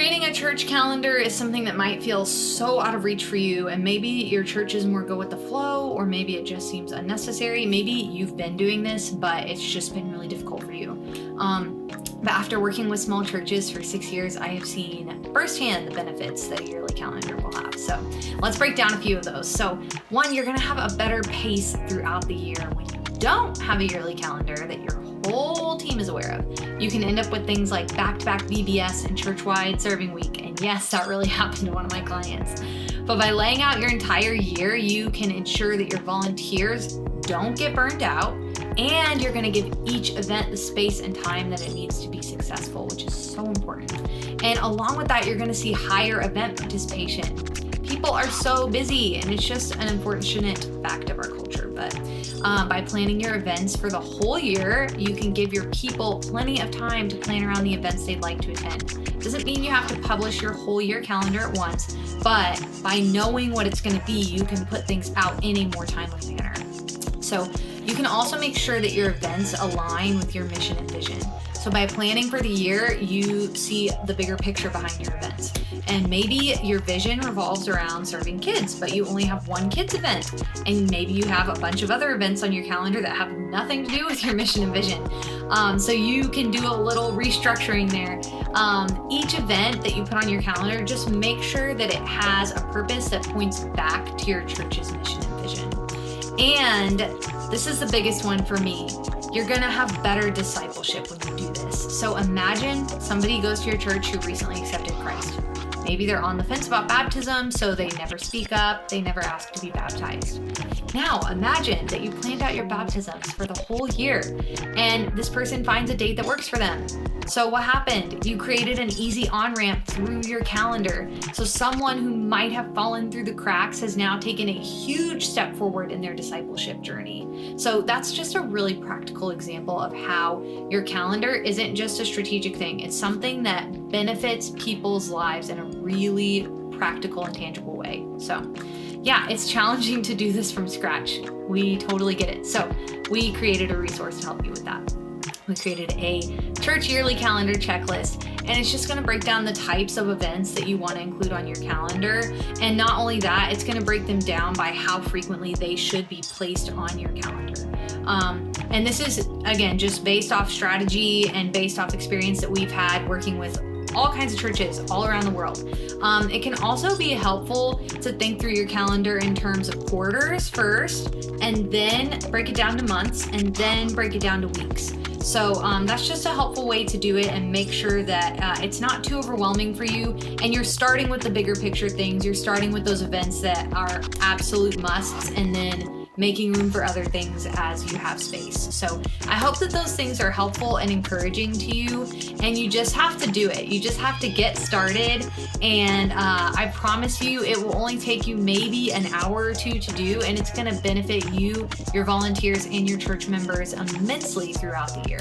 Creating a church calendar is something that might feel so out of reach for you, and maybe your church is more go with the flow, or maybe it just seems unnecessary. Maybe you've been doing this, but it's just been really difficult for you. But after working with small churches for 6 years, I have seen firsthand the benefits that a yearly calendar will have. So let's break down a few of those. So one, you're gonna have a better pace throughout the year when you don't have a yearly calendar that your whole team is aware of. You can end up with things like back-to-back VBS and church-wide serving week. And yes, that really happened to one of my clients. But by laying out your entire year, you can ensure that your volunteers don't get burned out, and you're going to give each event the space and time that it needs to be successful, which is so important. And along with that, you're going to see higher event participation. People are so busy, and it's just an unfortunate fact of our culture. But by planning your events for the whole year, you can give your people plenty of time to plan around the events they'd like to attend. Doesn't mean you have to publish your whole year calendar at once, but by knowing what it's going to be, you can put things out in a more timely manner. So you can also make sure that your events align with your mission and vision. So by planning for the year, you see the bigger picture behind your events. And maybe your vision revolves around serving kids, but you only have one kids event. And maybe you have a bunch of other events on your calendar that have nothing to do with your mission and vision. So you can do a little restructuring there. Each event that you put on your calendar, just make sure that it has a purpose that points back to your church's mission and vision. And this is the biggest one for me. You're gonna have better discipleship when you do this. So imagine somebody goes to your church who recently accepted Christ. Maybe they're on the fence about baptism, so they never speak up, they never ask to be baptized. Now imagine that you planned out your baptisms for the whole year, and this person finds a date that works for them. So what happened? You created an easy on-ramp through your calendar. So someone who might have fallen through the cracks has now taken a huge step forward in their discipleship journey. So that's just a really practical example of how your calendar isn't just a strategic thing. It's something that benefits people's lives in a really practical and tangible way. So yeah, it's challenging to do this from scratch. We totally get it. So we created a resource to help you with that. We created a church yearly calendar checklist, and it's just going to break down the types of events that you want to include on your calendar. And not only that, it's going to break them down by how frequently they should be placed on your calendar. And this is, again, just based off strategy and based off experience that we've had working with all kinds of churches all around the world. It can also be helpful to think through your calendar in terms of quarters first, and then break it down to months, and then break it down to weeks. So that's just a helpful way to do it, and make sure that it's not too overwhelming for you, and you're starting with the bigger picture things. You're starting with those events that are absolute musts, and then making room for other things as you have space. So I hope that those things are helpful and encouraging to you, and you just have to do it. You just have to get started, and I promise you it will only take you maybe an hour or two to do, and it's going to benefit you, your volunteers, and your church members immensely throughout the year.